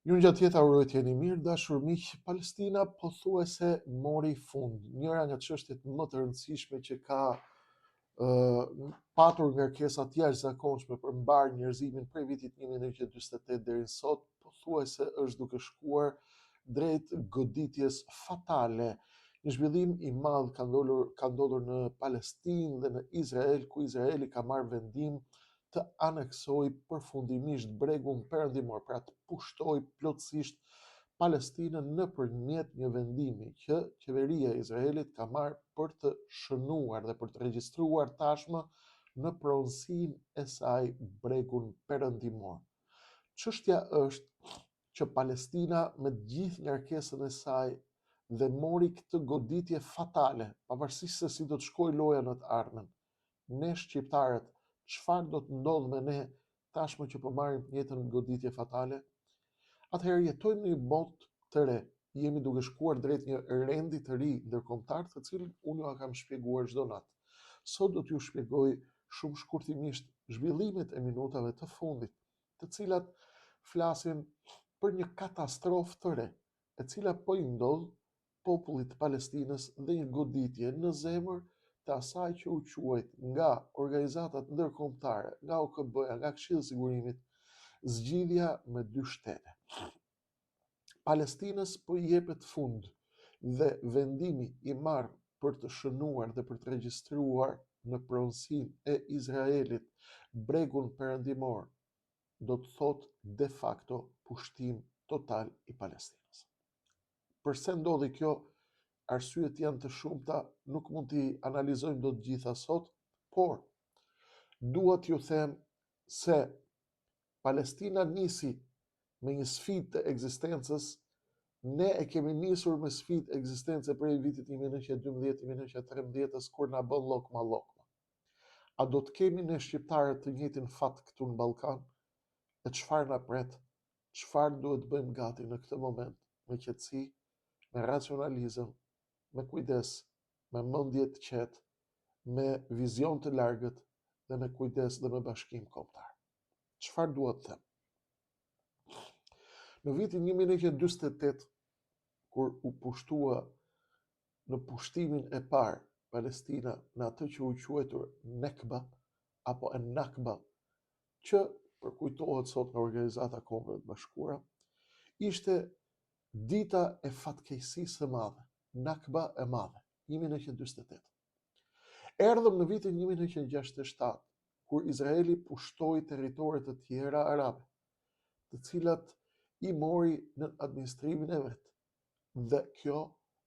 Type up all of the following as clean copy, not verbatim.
Ju një tjetër uroj të jeni mirë, dashur miq. Palestina pothuajse mori fund. Njëra nga çështjet më të rëndësishme që ka patur ngarkesa të jashtëzakonshme për mbar njerëzimin prej vitit 1948 deri sot, pothuajse është duke shkuar drejt goditjes fatale. Një zhvillim i madh ka ndodhur në Palestinë dhe në Izrael, ku Izraeli ka marrë vendim të aneksoj përfundimisht bregun perëndimor, pra të pushtoj plotësisht Palestinën nëpërmjet një vendimi që qeveria e Izraelit ka marrë për të shënuar dhe për të regjistruar tashmë në pronësinë e saj bregun perëndimor. Çështja është që Palestina me gjithë ngarkesën e saj dhe mori këtë goditje fatale, pavarësisht se si do të shkojë loja në të ardhmen. Ne shqiptarët, çfarë do të ndodh me ne tashmë që po marrim jetën goditje fatale? Atëherë jetojmë në një botë të re. Jemi duke shkuar drejt një rendi të ri ndërkombëtar, të cilin unë ju kam shpjeguar çdo natë. Sot do t'ju shpjegoj shumë shkurtimisht zhvillimet e minutave të fundit, të cilat flasin për një katastrofë të re, e cila po i ndodh popullit të Palestinës dhe një goditje në zemër të asaj që u quajt nga organizatat ndërkombëtare, nga OKB-ja, nga Këshilli i Sigurimit, zgjidhja me 2 shtete. Palestinës po i jepet fund dhe vendimi i marrë për të shënuar dhe për të regjistruar në pronësinë e Izraelit bregun perëndimor do të thotë de facto pushtim total i Palestinës. Përse ndodhi kjo? Arsyet janë të shumta, nuk mund t'i analizojmë dot gjitha sot, por dua t'ju them se Palestina nisi me një sfidë të ekzistencës. Ne e kemi nisur me sfidë ekzistence prej vitit 1912-1913, kur na bën llokma. A do të kemi ne shqiptarët të njëjtin fat këtu në Ballkan? E çfarë na pret? Çfarë duhet bëjmë gati në këtë moment? Me qetësi, me racionalizëm, me kujdes, me mendje të qetë, me vizion të largët dhe me kujdes dhe me bashkim kombëtar. Çfarë dua të them? Në vitin 1948, kur u pushtua në pushtimin e parë Palestina në atë që u quajtur Nekba apo Nakba, që përkujtohet sot nga Organizata e Kombeve të Bashkuara, ishte dita e fatkeqësisë së madhe, Nakba e madhe, 1948. Erdhëm në vitin 1967, kur Izraeli pushtoi territore të tjera arabe, të cilat i mori në administrimin e vet. Dhe kjo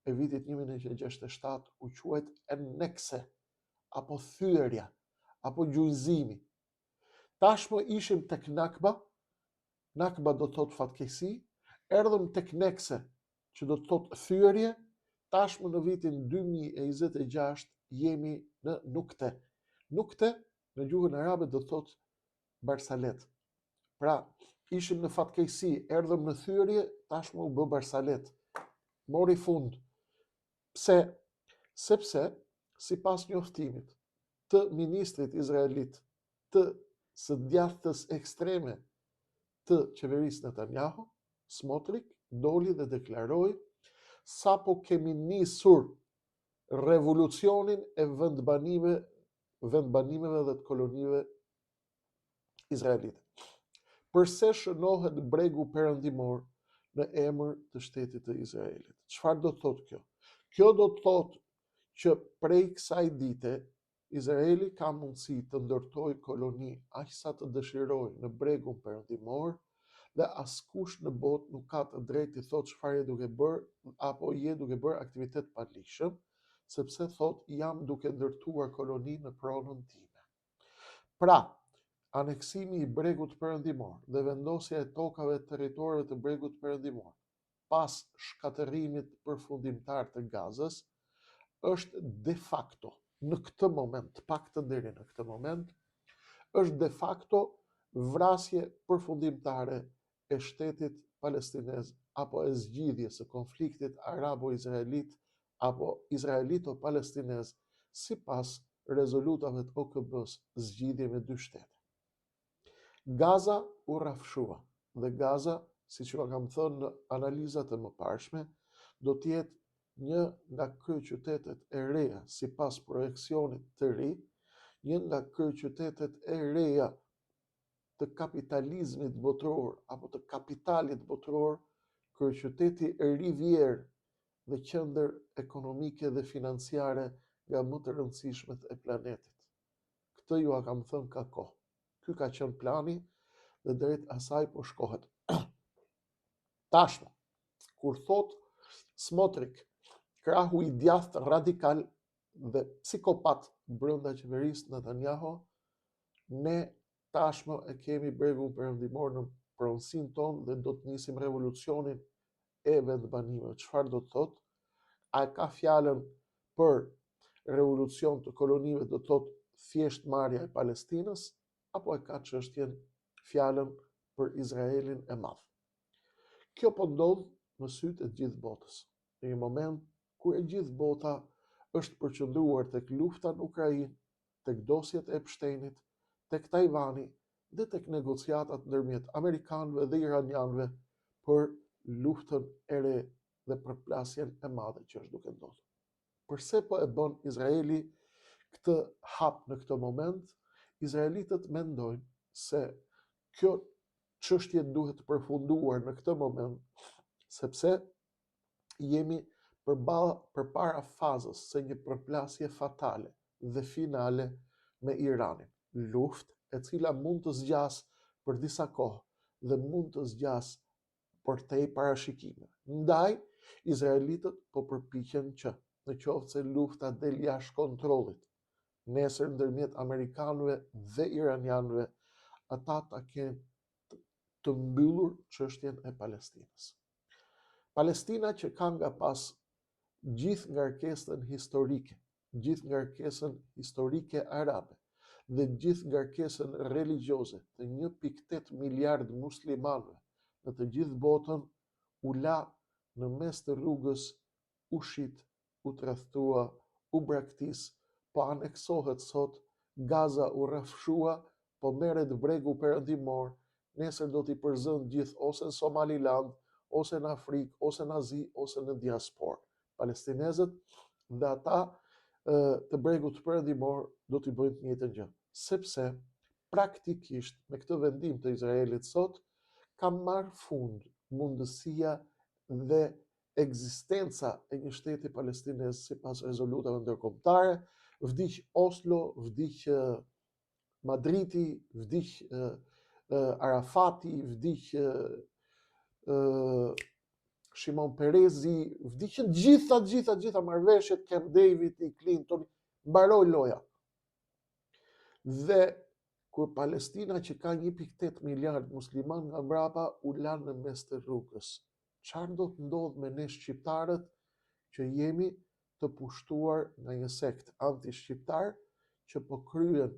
e vitit 1967 u quajt anekse, apo thyerja, apo gjujzimi. Tashmë ishim tek Nakba, Nakba do të thotë fatkeqësi, erdhëm tek nekse, që do të thotë thyerje. Tashmë në vitin 2026 jemi në nukte. Nukte në gjuhën arabe do të thotë barsalet. Pra, ishim në fatkeqësi, erdhëm në thyerje, tashmë u bë barsalet. Mori fund. Pse? Sepse, sipas njoftimit të ministrit izraelit të së djathtës ekstreme të qeverisë Netanyahu, Smotrich doli dhe deklaroi: sapo kemi nisur revolucionin e vendbanimeve dhe të kolonive izraelite. Përse shënohet bregu perëndimor në emër të shtetit të Izraelit? Çfarë do të thotë kjo? Kjo do të thotë që prej kësaj dite Izraeli ka mundësi të ndërtojë koloni aq sa të dëshirojë në bregun perëndimor, dhe askush në botë nuk ka të drejtë të thotë çfarë je duke bërë apo je duke bërë aktivitet pa lishëm, sepse thotë jam duke ndërtuar koloni në pronën time. Pra, aneksimi i bregut perëndimor dhe vendosja e tokave territoreve të bregut perëndimor pas shkatërimit përfundimtar të Gazës është de facto në këtë moment, paktën deri në këtë moment, është de facto vrasje përfundimtare e shtetit palestinez apo e zgjidhjes së konfliktit arabo-izraelit apo izraelito-palestinez sipas rezolutave të OKB-s, zgjidhje me 2 shtete. Gaza u rrafshua dhe Gaza siç ju kam thënë në analizat e mëparshme, do të jetë një nga kryeqytetet e reja sipas projeksionit të ri, një nga kryeqytetet e reja të kapitalizmit botror apo të kapitalit botror, kryeqyteti e Rivier dhe qendër ekonomike dhe financiare nga më të rëndësishmet e planetit. Këtë ju a kam thënë ka kohë. Ky ka qenë plani dhe drejt asaj po shkohet. Tashmë, kur thot Smotrik, krahu i djathtë radikal dhe psikopat brenda qeverisë Netanyahu, ne tashmë e kemi bregun perëndimor në pronësinë tonë dhe do të nisim revolucionin e vendbanimeve. Çfarë do të thotë? A ka fjalën për revolucion të kolonive, do të thotë thjesht marrja e Palestinës, apo e ka çështjen fjalën për Izraelin e madh? Kjo po ndodh në sytë e gjithë botës. Në një moment kur e gjithë bota është përqendruar tek lufta në Ukrainë, tek dosjet e Epsteinit, tek Tajvani dhe tek negociatat ndërmjet amerikanëve dhe iranianëve për luftën e re dhe përplasjen e madhe që është duke ndodhur. Përse po e bën Izraeli këtë hap në këtë moment? Izraelitët mendojnë se kjo çështje duhet përfunduar në këtë moment, sepse jemi përpara fazës së një përplasje fatale dhe finale me Iranin. Luftë e cila mund të zgjas për disa kohë dhe mund të zgjas për te parashikime. Ndaj, izraelitët po përpiqen që në qoftë se lufta del jashtë kontrollit, nesër ndërmjet amerikanëve dhe iranianëve, ata ta kenë të mbyllur çështjen e Palestinës. Palestina që ka nga pas gjithë ngarkesën historike, gjithë ngarkesën historike arabe dhe gjithë ngarkesën religjioze të 1.8 miliard muslimanëve në të gjithë botën, u la në mes të rrugës, u shit, u tradhtua, u braktis, po aneksohet sot, Gaza u rrafshua, po merret bregu perëndimor, nesër do t'i përzën gjithë ose në Somaliland, ose në Afrikë, ose në Azi, ose në diasporë. Palestinezët dhe ata të bregut perëndimor do t'i bëjnë të njëjtën gjë, sepse praktikisht me këtë vendim të Izraelit sot ka marrë fund mundësia dhe ekzistenca e një shteti palestinez sipas rezolutave ndërkombëtare. Vdiq Oslo, vdiq Madridi, vdiq Arafati, vdiq Shimon Perezi, vdiqën gjitha marrëveshjet, Camp David, Clinton, mbaroi loja. Dhe kur Palestina që ka 1.8 miliard musliman nga mbrapa u lan në mes të rrugës, çfarë do të ndodh me ne shqiptarët që jemi të pushtuar nga një sekt anti-shqiptar që po kryen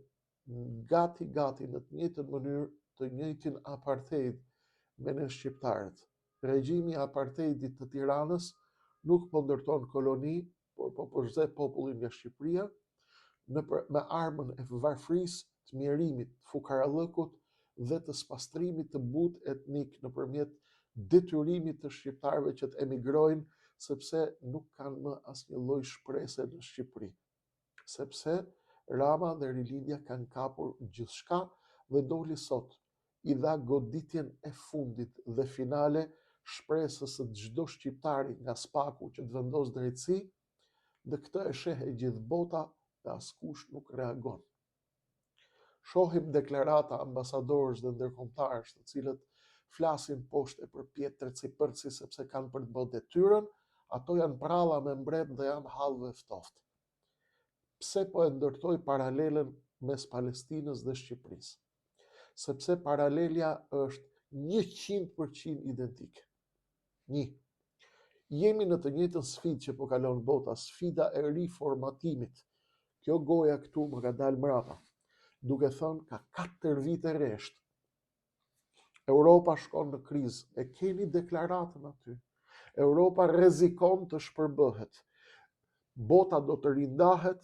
gati në të njëjtën mënyrë të njëjtin apartheid me ne shqiptarët. Regjimi i apartheidit të Tiranës nuk po ndërton koloni, por po përzet popullin nga Shqipëria me armën e varfërisë, të mjerimit, fukarallëkut dhe të spastrimit të butë etnik nëpërmjet detyrimit të shqiptarëve që të emigrojnë, sepse nuk kanë më asnjë lloj shprese në Shqipëri. Sepse Rama dhe Rilindja kanë kapur gjithçka dhe doli sot i dha goditjen e fundit dhe finale shpresës së çdo shqiptari nga spaku që të vendos drejtësi, dhe këtë e sheh e gjithë bota dhe askush nuk reagon. Shohim deklarata ambasadorësh dhe ndërkombëtarësh të cilët flasin poshtë e përpjetër cipërci sepse kanë për të bërë detyrën, ato janë pralla me mbret dhe janë hallëve ftoft. Pse po e ndërtoj paralelen mes Palestinës dhe Shqipërisë? Sepse paralelja është 100% identike. Jemi në të njëjtën sfidë që po kalon bota, sfida e riformatimit. Kjo goja këtu më ka dalë mbrapa, duke thënë ka 4 vite rresht. Europa shkon në krizë, e keni deklaratën aty. Europa rrezikon të shpërbëhet. Bota do të rindahet,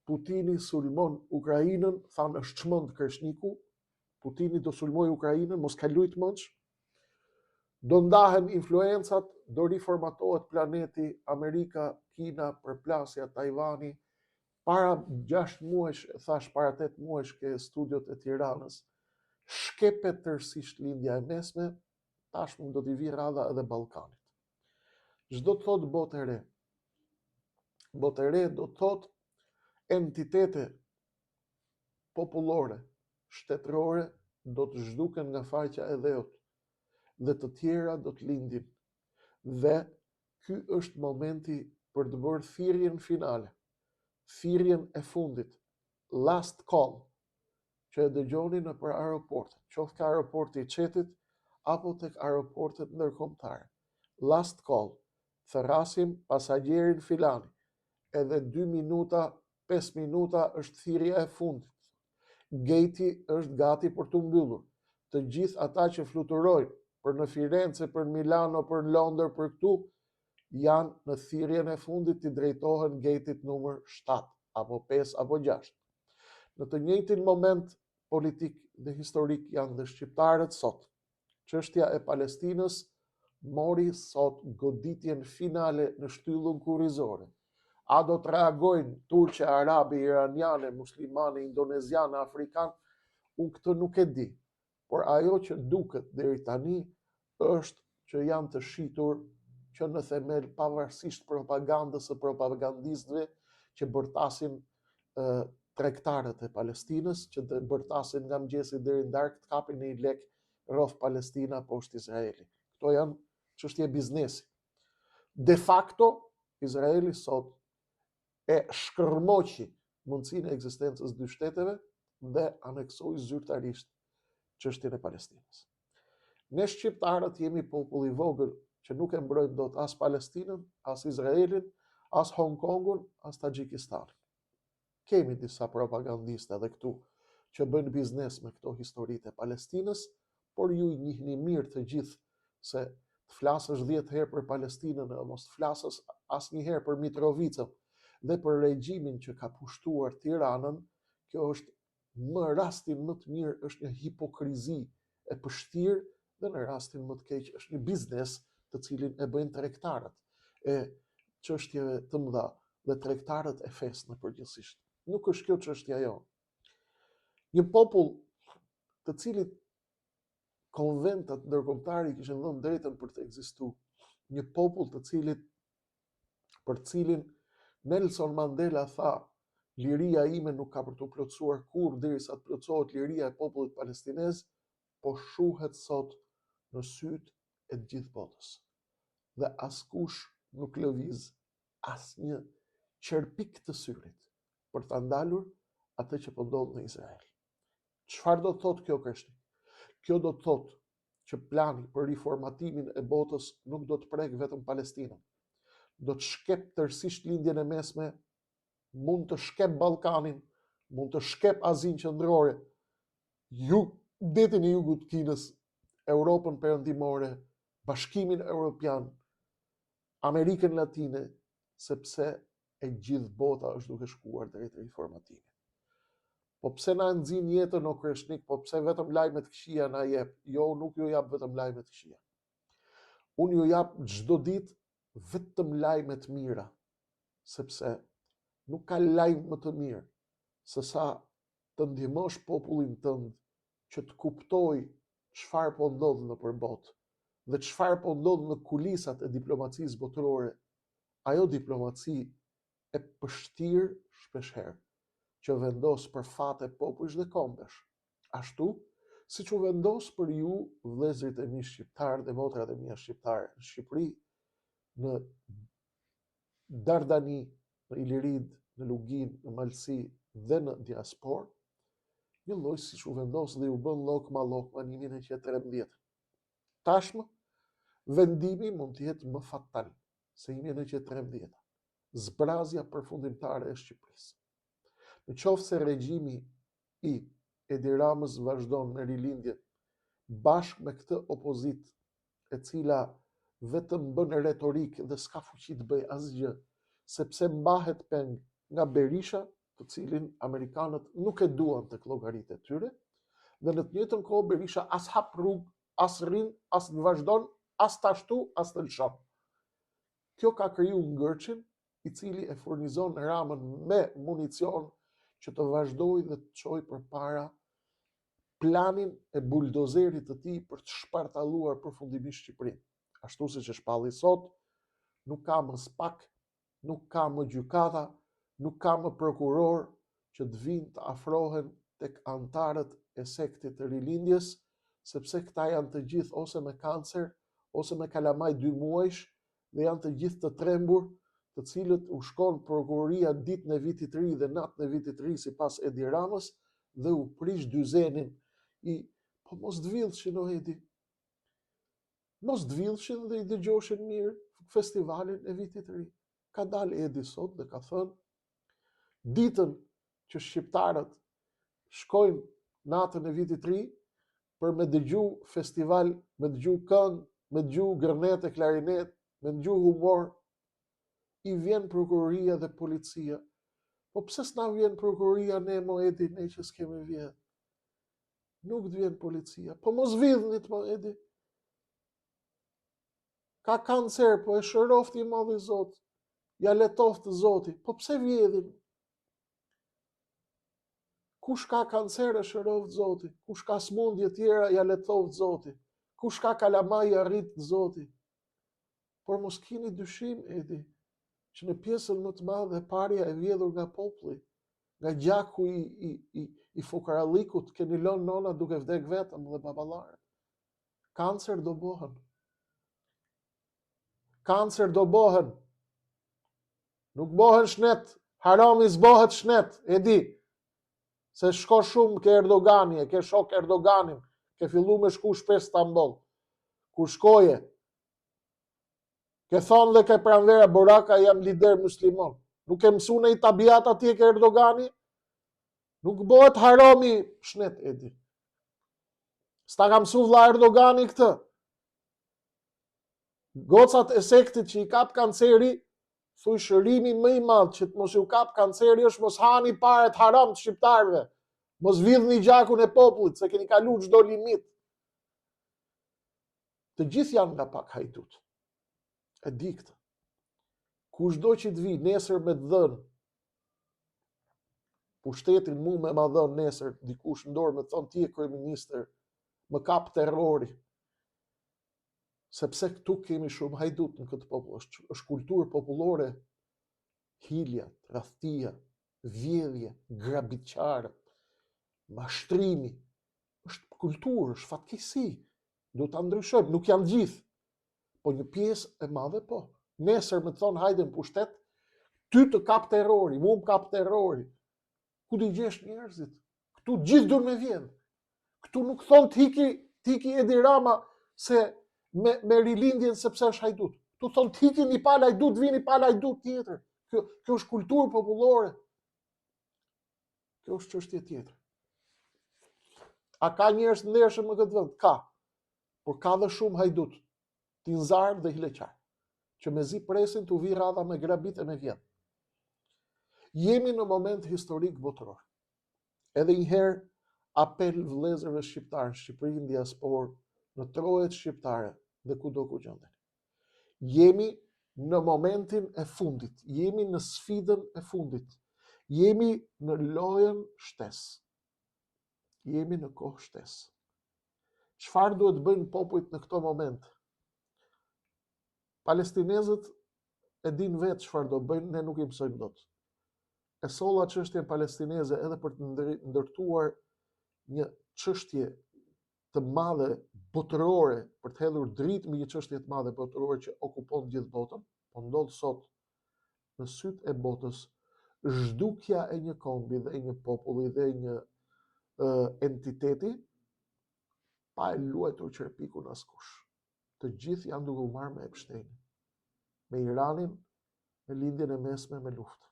Putini sulmon Ukrainën, thanë është çmend Kreshniku, Putini do sulmoj Ukrainën, mos ka lujt mëndsh. Do ndahen influencat, do riformatohet planeti, Amerika, Kina, përplasja, Tajvani. Para 6 muajsh, thash para 8 muajsh ke studiot e Tiranës, shkepet tërësisht lindja e mesme, tashmë do t'i vi radha edhe Ballkanit. Çdo të thotë botë e re. Botë e re do të thotë entitete popullore, shtetërore do të zhduken nga faqja e dheut dhe të tjera do të lindin. Dhe ky është momenti për të bërë thirrjen finale, thirrjen e fundit, last call, që e dëgjoni në për aeroportet, qoftë ka aeroporti i Çetit apo tek aeroportet ndërkombëtare. Last call, thërrasim pasagjerin filani, edhe 2 minuta, 5 minuta është thirrja e fundit. Gati është gati për të mbyllur. Të gjithë ata që fluturojnë për në Firenze, për në Milano, për në Londër, për këtu, janë në thirrjen e fundit të drejtohen gatit numër 7, apo 5, apo 6. Në të njëjtin moment politik dhe historik janë dhe shqiptarët sot. Çështja e Palestinës mori sot goditjen finale në shtyllën kurrizore. A do të reagojnë turqe, arabe, iraniane, muslimane, indoneziane, afrikanë? Unë këtë nuk e di. Por ajo që duket deri tani është që janë të shitur që në themel pavarësisht propagandës së propagandistëve që bërtasin tregtarët e Palestinës, që të bërtasin nga mëngjesi deri në darkë, të kapin një lek rrof Palestina poshtë Izraeli. Këto janë çështje biznesi. De facto, Izraeli sot e shkërmoqi mundësinë e ekzistencës 2 shteteve dhe aneksoi zyrtarisht çështjen e Palestinës. Ne shqiptarët jemi popull i vogël që nuk e mbrojmë dot as Palestinën, as Izraelin, as Hong Kongun, as Taxhikistanin. Kemi disa propagandistë edhe këtu që bëjnë biznes me këto historitë e Palestinës, por ju i njihni mirë të gjithë se të flasësh 10 herë për Palestinën e mos të flasësh asnjëherë për Mitrovicën dhe për regjimin që ka pushtuar Tiranën, kjo është në rastin më të mirë është një hipokrizi e pështirë dhe në rastin më të keq është një biznes të cilin e bëjnë tregtarët e çështjeve të mëdha dhe tregtarët e fesë në përgjithësisht. Nuk është kjo çështja jonë. Një popull të cilit konventat ndërkombëtare kishin dhënë drejtën për të ekzistuar, një popull të cilit për cilin Nelson Mandela tha, liria ime nuk ka për të plotësuar kurrë derisa të plotësohet liria e popullit palestinez, po shuhet sot në sytë e të gjithë botës. Dhe askush nuk lëviz asnjë qerpik të syrit për ta ndalur atë që po ndodh në Izrael. Çfarë do të thotë kjo Krishti? Kjo do të thotë që plani për riformatimin e botës nuk do të prek vetëm Palestinën. Do të shkep tërësisht lindjen e mesme, mund të shkep Ballkanin, mund të shkep Azinë Qendrore, detin e jugut të Kinës, Europën perëndimore, Bashkimin Evropian, Amerikën Latine, sepse e gjithë bota është duke shkuar drejt riformatimit. Po pse na nxin jetën o Kreshnik, po pse vetëm lajme të këqija na jep? Jo, nuk ju jap vetëm lajme të këqija. Unë ju jap çdo ditë vetëm lajme të mira, sepse nuk ka lajm më të mirë se sa të ndihmosh popullin tënd që të kuptojë çfarë po ndodh nëpër botë dhe çfarë po ndodh në kulisat e diplomacisë botërore. Ajo diplomaci e pështirë shpeshherë që vendos për fat e popujsh dhe kombesh. Ashtu siç u vendos për ju vëllezërit e mi shqiptar dhe motrat e mia shqiptare në Shqipëri, në Dardani, në Ilirid, në Lugin, në Malsi dhe në diaspor, një lloj siç u vendos dhe u bën llokma në 1913. Tashmë vendimi mund të jetë më fatal se 1913. Zbrazja përfundimtare e Shqipërisë. Në qoftë se regjimi i Edi Ramës vazhdon në rilindje bashkë me këtë opozitë e cila vetëm bën retorikë dhe s'ka fuqi të bëj asgjë, sepse mbahet peng nga Berisha, të cilin amerikanët nuk e duan tek llogaritë e tyre, dhe në të njëjtën kohë Berisha as hap rrugë, as rrin, as vazhdon, as ta shtu, as të lëshon. Kjo ka kriju ngërçin i cili e furnizon Ramën me municion që të vazhdoj dhe të çojë përpara planin e buldozerit të tij për të shpartalluar përfundimisht Shqipërinë. Ashtu siç e shpalli sot, nuk ka më SPAK, nuk ka më gjykata, nuk ka më prokuror që të vinë të afrohen tek antarët e sektit të rilindjes, sepse këta janë të gjithë ose me kancer, ose me kalamaj 2 muajsh, dhe janë të gjithë të trembur, të cilët u shkon prokuroria ditën e vitit të ri dhe natën e vitit të ri sipas Edi Ramës, dhe u prish dyzenin po mos dvillshin o Edi. Mos dvillshin dhe i dëgjoshin mirë festivalin e vitit të ri. Ka dalë Edi sot dhe ka thënë, ditën që shqiptarët shkojnë natën e vitit të ri për me dëgju festival, me dëgju këngë, me dëgju gërnet e klarinet, me dëgju humor, i vjen prokuroria dhe policia. Po pse s'na vjen prokuroria ne mo Edi, ne që s'kemi vjen? Nuk të vjen policia. Po mos vidhnit mo Edi. Ka kancer, po e shërofti i madhi Zot. Ja letoft Zoti. Po pse vjedhin? Kush ka kancer e shëroft Zoti. Kush ka smundje tjera ja letoft Zoti. Kush ka kalamaj ja rrit Zoti. Por mos kini dyshim, Edi, që në pjesën më të madhe parja e vjedhur nga populli, nga gjaku i fukarallikut, keni lënë nona duke vdek vetëm dhe baballarët. Kancer do bëhen. Kancer do bëhen. Nuk bëhen shnet. Harami s'bëhet shnet, e di. Se shko shumë ke Erdogani, ke shok Erdoganin, ke fillu me shku shpesh Stamboll. Kur shkoje, ke thonë dhe ke pranvera Boraka jam lider muslimon. Nuk e mësu në i tabiat atje ke Erdogani? Nuk bëhet harami shnet, Edi. S'ta ka mësu vlla Erdogani këtë. Gocat e sektit që i kap kanceri, thuj shërimi më i madh që të mos ju kap kanceri është mos hani paret haram të shqiptarëve. Mos vidhni gjakun e popullit, se keni kalu çdo limit. Të gjithë janë nga pak hajdut. E di këtë. Kushdo që të vi nesër me të dhënë, pushtetin mu me ma dhënë nesër, dikush në dorë me thonë ti e kryeministër, më kap terrori. Sepse këtu kemi shumë hajdut në këtë popull, është kulturë popullore, hilja, tradhtia, vjedhje, grabitqare, mashtrimi, është kulturë, është fatkeqësi. Do ta ndryshojmë, nuk janë gjithë, po një pjesë e madhe po. Nesër me thonë hajde në pushtet, ty të kap terrori, mu më kap terrori. Ku t'i gjesh njerëzit? Këtu gjithë dur me vjedh. Këtu nuk thonë t'hiki Edi Rama se me rilindjen sepse është hajdut. Këtu thonë t'hiki një pal hajdut, vini pal hajdut tjetër. Kjo është kulturë popullore. Kjo është çështje tjetër. A ka njerëz të ndershëm në këtë vend? Ka. Por ka dhe shumë hajdut, tinzar dhe hileqar, që mezi presin t'u vi radha me grabit e me vjedh. Jemi në moment historik botëror. Edhe njëherë apel vëllezërve shqiptarë, Shqipërinë diasporë, në trojet shqiptare dhe kudo ku gjendeni. Jemi në momentin e fundit, jemi në sfidën e fundit, jemi në lojën shtesë. Jemi në kohë shtesë. Çfarë duhet bëjnë popujt në këto moment? Palestinezët e din vetë çfarë do bëjnë, ne nuk i mësojmë dot. E solla çështjen palestineze edhe për të ndërtuar një çështje të madhe botërore, për të hedhur dritë mbi një çështje të madhe botërore që okupon gjithë botën, po ndodh sot në syt e botës zhdukja e një kombi dhe një populli dhe një entiteti pa e luajtur qerpikun askush. Të gjithë janë duke u marrë me Epstein, me Iranin, me lindjen e mesme me luftë.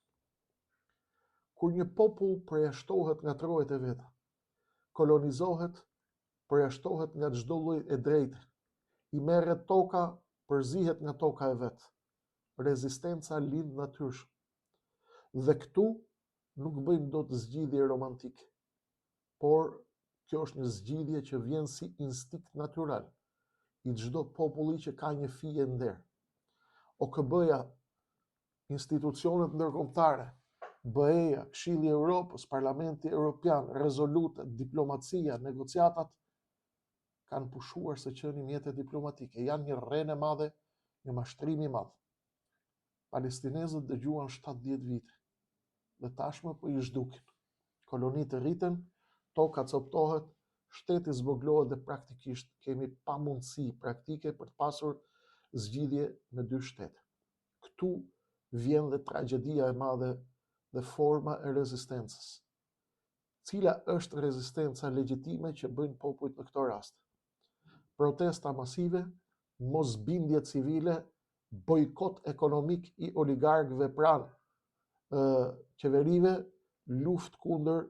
Kur një popull përjashtohet nga trojet e veta, kolonizohet, përjashtohet nga çdo lloj e drejtë, i merret toka, përzihet nga toka e vet. Rezistenca lind natyrshëm. Dhe këtu nuk bëjmë dot zgjidhje romantike, por kjo është një zgjidhje që vjen si instinkt natyral. i çdo populli që ka një fije nder. OKB-ja, institucionet ndërkombëtare, BE-ja, Këshilli i Evropës, Parlamenti Evropian, rezolutat, diplomacia, negociatat kanë pushuar së qenë mjete diplomatike. Janë një rrenë e madhe, një mashtrim i madh. Palestinezët dëgjuan 70 vite dhe tashmë po i zhdukin. Kolonitë rriten, toka coptohet, shteti zboglohet dhe praktikisht kemi pamundësi praktike për të pasur zgjidhje me dy shtete. Këtu vjen dhe tragjedia e madhe dhe forma e rezistencës. Cila është rezistenca legjitime që bëjnë popujt në këto raste? Protesta masive, mosbindje civile, bojkot ekonomik i oligarkëve pranë qeverive, luftë kundër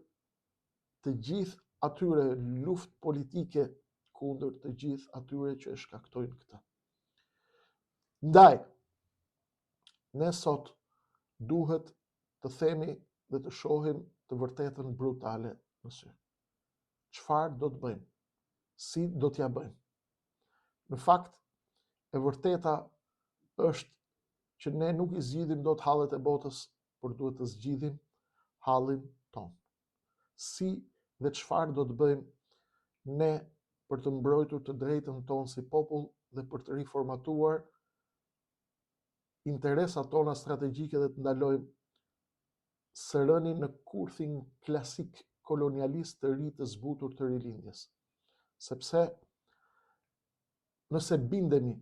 të gjithë atyre, luftë politike kundër të gjithë atyre që e shkaktojnë këtë. Ndaj, ne sot duhet të themi dhe të shohim të vërtetën brutale në sy. Çfarë do të bëjmë? Si do t'ja bëjmë? Në fakt, e vërteta është që ne nuk i zgjidhim dot hallet e botës, por duhet të zgjidhim hallin ton. Si dhe çfarë do të bëjmë ne për të mbrojtur të drejtën tonë si popull dhe për të riformatuar interesat tona strategjike dhe të ndalojmë së rënin në kurthin klasik kolonialist të ri të zbutur të rilindjes. Sepse nëse bindemi,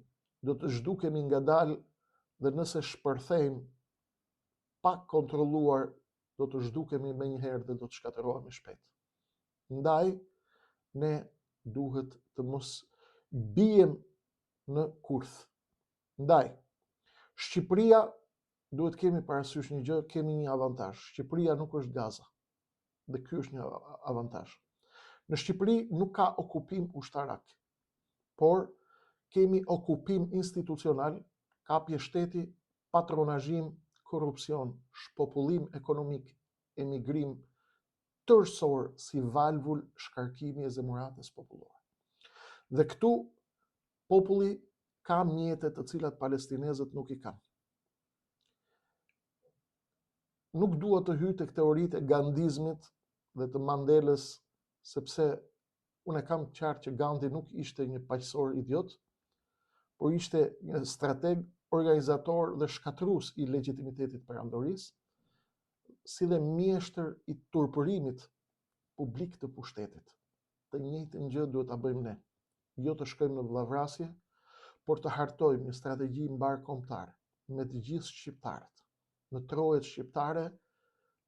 do të zhdukemi ngadalë dhe nëse shpërthejmë pa kontrolluar, do të zhdukemi me njëherë dhe do të shkatërohemi shpejt. Ndaj, ne duhet të mos bijem në kurth. Ndaj, Shqipëria, duhet kemi parasysh një gjë, kemi një avantazh. Shqipëria nuk është Gaza. Dhe ky është një avantazh. Në Shqipëri nuk ka okupim ushtarak, por kemi okupim institucional, kapje shteti, patronazhim, korrupsion, shpopullim ekonomik, emigrim tërësor si valvull shkarkimi e zemuratës popullore. Dhe këtu populli ka mjete të cilat palestinezët nuk i kanë. Nuk dua të hyj tek teoritë e gandizmit dhe të Mandelës, sepse unë kam qartë që Gandhi nuk ishte një paqësor idiot, por ishte një strateg, organizator dhe shkatrues i legitimitetit perandorisë, si dhe mjeshtër i turpërimit publik të pushtetit. Të njëjtën gjë duhet ta bëjmë ne. Jo të shkojmë në vllavrasje, por të hartojmë një strategji mbarkombëtare me të gjithë shqiptarët, në trojet shqiptare,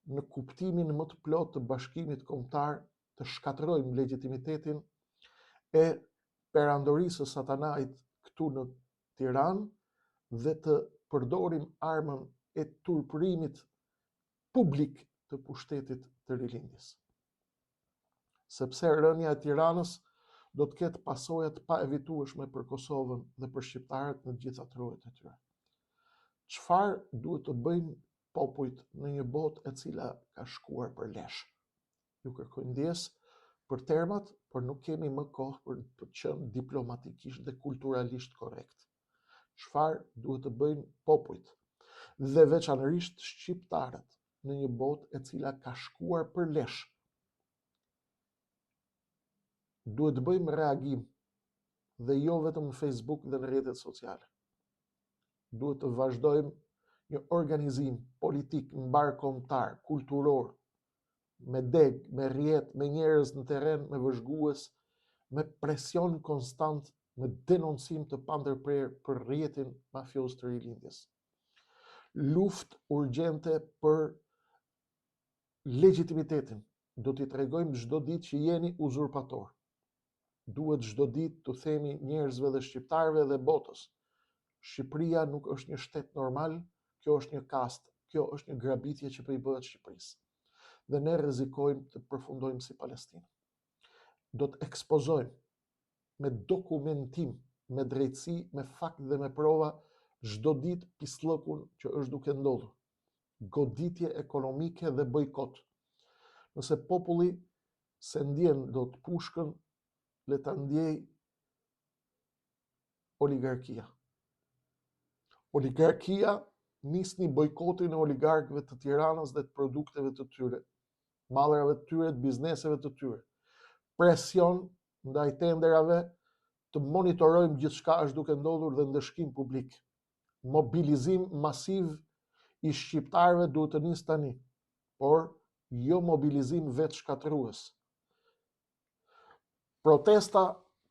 në kuptimin më të plot të bashkimit kombëtar, të shkatërrojmë legitimitetin e perandorisë së satanait këtu në Tiranë dhe të përdorim armën e turpërimit publik të pushtetit të rilindjes. Sepse rënja e Tiranës do të ketë pasojat pa evitueshme për Kosovën dhe për shqiptarët në të gjitha trojet e tyre. Çfarë duhet të bëjnë popujt në një botë e cila ka shkuar për lesh? Ju kërkoj ndjes për termat, por nuk kemi më kohë për të qenë diplomatikisht dhe kulturalisht korrekt. Çfarë duhet të bëjnë popujt dhe veçanërisht shqiptarët në një botë e cila ka shkuar për lesh? Duhet të bëjmë reagim dhe jo vetëm në Facebook dhe në rrjetet sociale. Duhet të vazhdojmë një organizim politik mbarkombëtar, kulturor, me deg, me rrjet, me njerëz në terren, me vëzhgues, me presion konstant, me denoncim të pandërprer për rrjetin mafios të rilindjes. Luftë urgjente për legitimitetin. Do t'i tregojmë çdo ditë që jeni uzurpator. Duhet çdo ditë të themi njerëzve dhe shqiptarëve dhe botës: Shqipëria nuk është një shtet normal, kjo është një kast, kjo është një grabitje që po i bëhet Shqipërisë. Dhe ne rrezikojmë të përfundojmë si Palestinë. Do të ekspozojmë me dokumentim, me drejtësi, me fakt dhe me prova çdo ditë pislëkun që është duke ndodhur. Goditje ekonomike dhe bojkot. Nëse populli se ndjen do të pushkën, le ta ndjej oligarkia. Oligarkia nisni bojkotin e oligarkëve të Tiranës dhe të produkteve të tyre, mallrave të tyre, të bizneseve të tyre. Presion ndaj tenderave, të monitorojmë gjithçka është duke ndodhur dhe ndëshkim publik. Mobilizim masiv i shqiptarëve duhet të nisë tani, por jo mobilizim vetë shkatërues. Protesta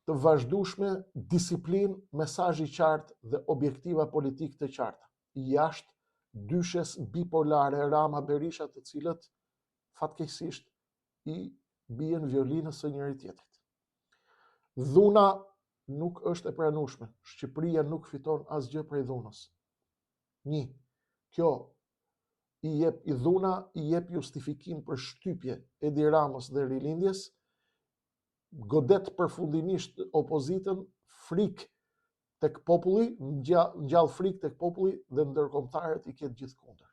të vazhdueshme, disiplinë, mesazh i qartë dhe objektiva politikë të qarta, jashtë dyshes bipolare Rama Berisha, të cilët fatkeqësisht i bien violinës së njëri tjetrit. Dhuna nuk është e pranueshme. Shqipëria nuk fiton asgjë prej dhunës. 1. Kjo dhuna i jep justifikim për shtypje Edi Ramës dhe Rilindjes, godet përfundimisht opozitën, frikë tek populli, ngjall frikë tek populli dhe ndërkombëtarët i ketë gjithë kundër.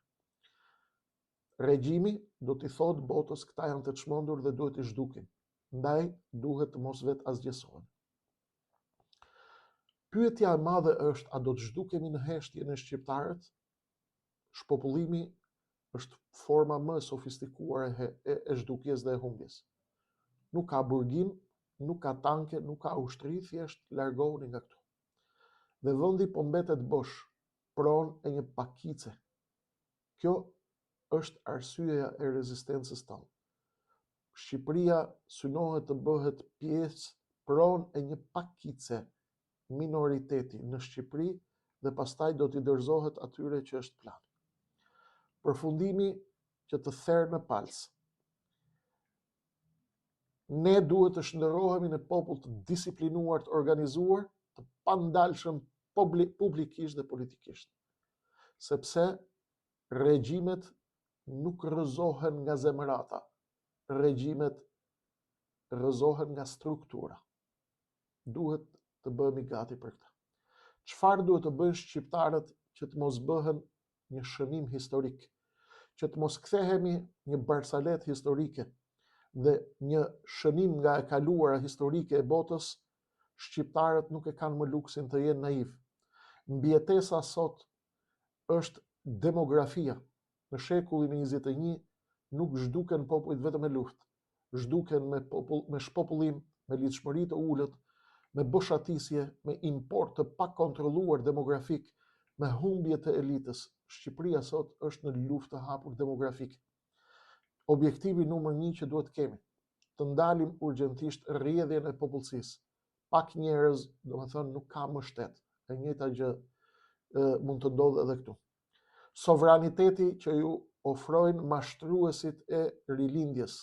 Regjimi do t'i thotë botës këta janë të çmendur dhe duhet i zhdukin. Ndaj duhet të mos vetë asgjësohen. Pyetja e madhe është, a do të zhdukemi në heshtje në shqiptarët? Shpopullimi është forma më sofistikuar e zhdukjes dhe e humbjes. Nuk ka burgim, nuk ka tanke, nuk ka ushtri, thjesht largohuni nga këtu. Dhe vendi po mbetet bosh, pronë e një pakice. Kjo është arsyeja e rezistencës tonë. Shqipëria synohet të bëhet pjesë, pronë e një pakice, minoriteti në Shqipëri, dhe pastaj do t'i dorëzohet atyre që është plan. Përfundimi që të therrë në palës. Ne duhet të shndërrohemi në popull të disiplinuar, të organizuar, të pandalshëm publikisht dhe politikisht. Sepse regjimet nuk rrëzohen nga zemrata, regjimet rrëzohen nga struktura. Duhet të bëhemi gati për këtë. Çfarë duhet të bëjnë shqiptarët që të mos bëhen një shënim historik, që të mos kthehemi një Barsalet historike dhe një shënim nga e kaluara historike e botës? Shqiptarët nuk e kanë më luksin të jenë naiv. Mbijetesa sot është demografia. Në shekullin e 21 nuk zhduken popujt vetëm me luftë, zhduken me shpopullim, me lidhshmëri të ulët, me boshatisje, me import të pakontrolluar demografik, me humbje të elitës. Shqipëria sot është në luftë të hapur demografike. Objektivi numër 1 që duhet kemi, të ndalim urgjentisht rrjedhjen e popullsisë. Pak njerëz, domethënë, nuk ka më shtet. E njëjta gjë mund të ndodhë edhe këtu. Sovraniteti që ju ofrojnë mashtruesit e rilindjes.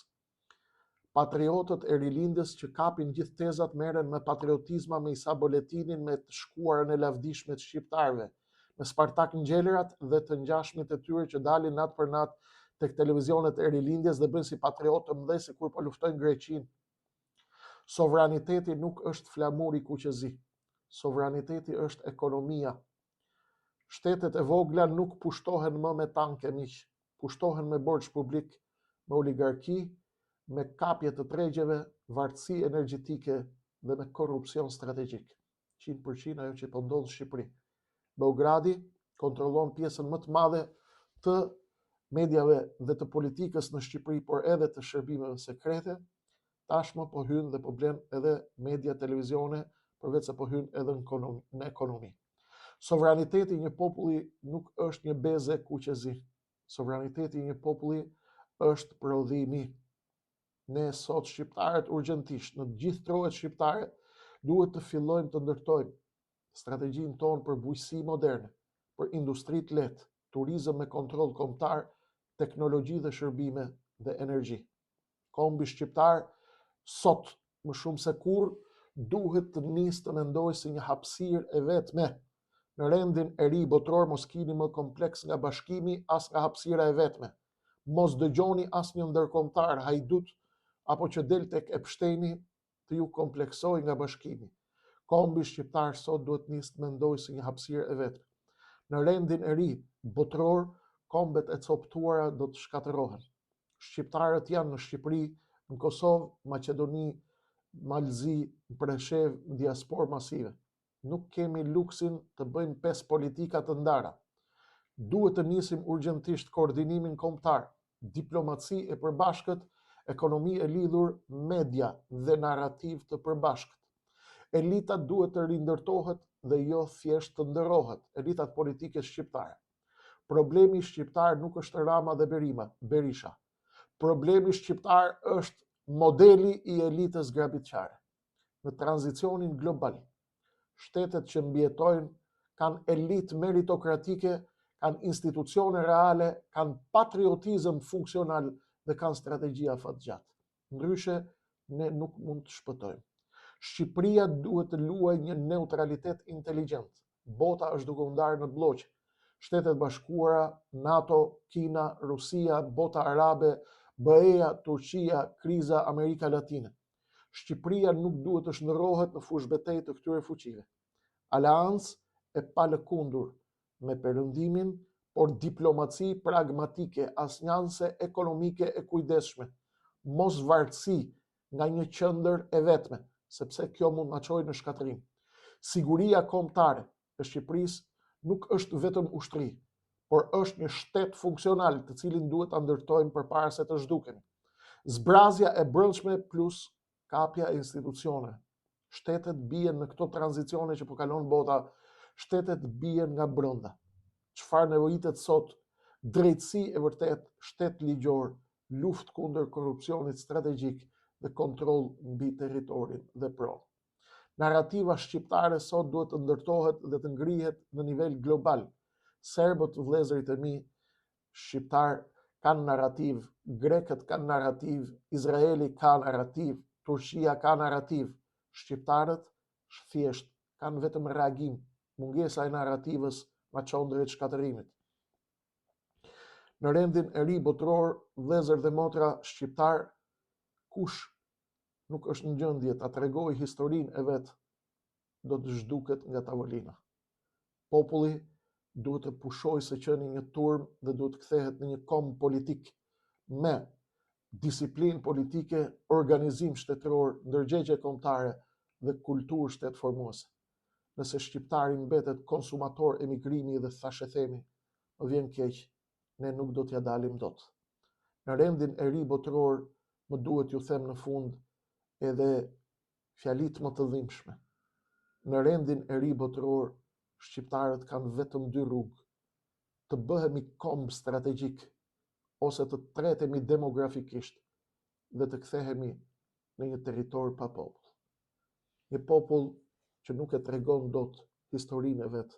Patriotët e rilindjes që kapin gjithë tezat, merren me patriotizma, me Isa Boletinin, me të shkuarën e lavdishme të shqiptarëve, me Spartak Ngjelërat dhe të ngjashmit e tyre që dalin natë për natë tek televizionet e rilindjes dhe bëjnë si patriotë të mëdhenj sikur po luftojnë Greqinë. Sovraniteti nuk është flamur i kuqezi. Sovraniteti është ekonomia. Shtetet e vogla nuk pushtohen më me tanke miq, pushtohen me borxh publik, me oligarki, me kapje të tregjeve, vartësi energjetike dhe me korrupsion strategjik. 100% ajo që po ndodh në Shqipëri. Beogradi kontrollon pjesën më të madhe të mediave dhe të politikës në Shqipëri, por edhe të shërbimeve sekrete. Tashmë po hyn dhe po blen edhe media televizione, përveç se po hyn edhe në ekonomi. Sovraniteti i një populli nuk është një beze kuqezi. Sovraniteti i një populli është prodhimi. Ne sot shqiptarët urgjentisht në gjithë trojet shqiptare duhet të fillojmë të ndërtojmë strategjinë tonë për bujqësi moderne, për industri të lehtë, turizëm me kontroll kombëtar, teknologji dhe shërbime dhe energji. Kombi shqiptar sot më shumë se kurrë duhet të nisë të mendojë si një hapësirë e vetme. Në rendin e ri botror mos keni më kompleks nga bashkimi as nga hapësira e vetme. Mos dëgjoni asnjë ndërkombëtar hajdut apo që del tek Epsteini të ju kompleksoj nga bashkimi. Kombi shqiptar sot duhet nisë të mendojë si një hapësirë e vetme. Në rendin e ri botror, kombet e coptuara do të shkatërohen. Shqiptarët janë në Shqipëri, në Kosovë, Maqedoni, Malzi, Preshev, diasporë masive. nuk kemi luksin të bëjmë 5 politika të ndara. Duhet të nisim urgjentisht koordinimin kombëtar, diplomaci e përbashkët, ekonomi e lidhur, media dhe narrativ të përbashkët. Elita duhet të rindërtohet dhe jo thjesht të ndërohet, elitat politike shqiptare. Problemi shqiptar nuk është Rama dhe Berisha. Problemi shqiptar është modeli i elitës grabitqare. Në tranzicionin global, shtetet që mbjetojnë kanë elit meritokratike, kanë institucione reale, kanë patriotizëm funksional dhe kanë strategjia fatgjatë. Ndryshe, ne nuk mund të shpëtojmë. Shqipëria duhet të luajë një neutralitet inteligjent. Bota është duke u ndarë në bloqe. Shtetet Bashkuara, NATO, Kina, Rusia, bota arabe, BE-ja, Turqia, kriza, Amerika Latine. Shqipëria nuk duhet të shndërrohet në fushbetej të këtyre fuqive. Aleancë e palëkundur me Perëndimin, por diplomaci pragmatike, asnjanse ekonomike e kujdesshme, mos varësi nga një qendër e vetme, sepse kjo mund na çojë në shkatërim. Siguria kombëtare e Shqipërisë nuk është vetëm ushtri, por është një shtet funksional të cilin duhet ta ndërtojmë përpara se të zhdukemi. Zbrazja e brendshme plus kapja e institucioneve. Shtetet bien në këto tranzicione që po kalon bota, shtetet bien nga brenda. Çfarë nevojitet sot? Drejtësi e vërtet, shtet ligjor, luftë kundër korrupsionit strategjik dhe kontroll mbi territorin dhe pronë. Narrativa shqiptare sot duhet të ndërtohet dhe të ngrihet në nivel global. Serbët, vëllezërit e mi, shqiptar kanë narrativ, grekët kanë narrativ, Izraeli ka narrativ, Turqia ka narrativ. Shqiptarët thjesht kanë vetëm reagim, mungesa e narrativës nga çondrit shkatërimit. Në rendin e ri botëror, vëllezër dhe motra shqiptar, kush nuk është në gjendje ta tregojë historinë e vet, do të zhduket nga tavolina. Populli duhet të pushojë së qeni një turm dhe duhet të kthehet në një kom politik me disiplinë politike, organizim shtetëror, ndërgjegje kombëtare dhe kulturë shtetformuese. Nëse shqiptari mbetet konsumator emigrimi dhe thashë themi, më vjen keq, ne nuk do t'ja dalim dot. Në rendin e ri botëror, më duhet ju them në fund edhe fjalit më të dhimbshme. Në rendin e ri botëror, shqiptarët kanë vetëm 2 rrugë: të bëhemi komb strategjik ose të tretemi demografikisht dhe të kthehemi në një territor pa popull. Një popull që nuk e tregon dot historinë e vet,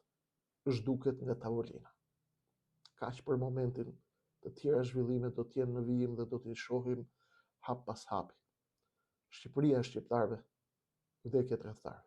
zhduket nga tavolina. Kaq për momentin, të tjera zhvillime do t'jenë në vijim dhe do t'i shohim hap pas hapi. Shqipëria e shqiptarëve, vdekje tregtar.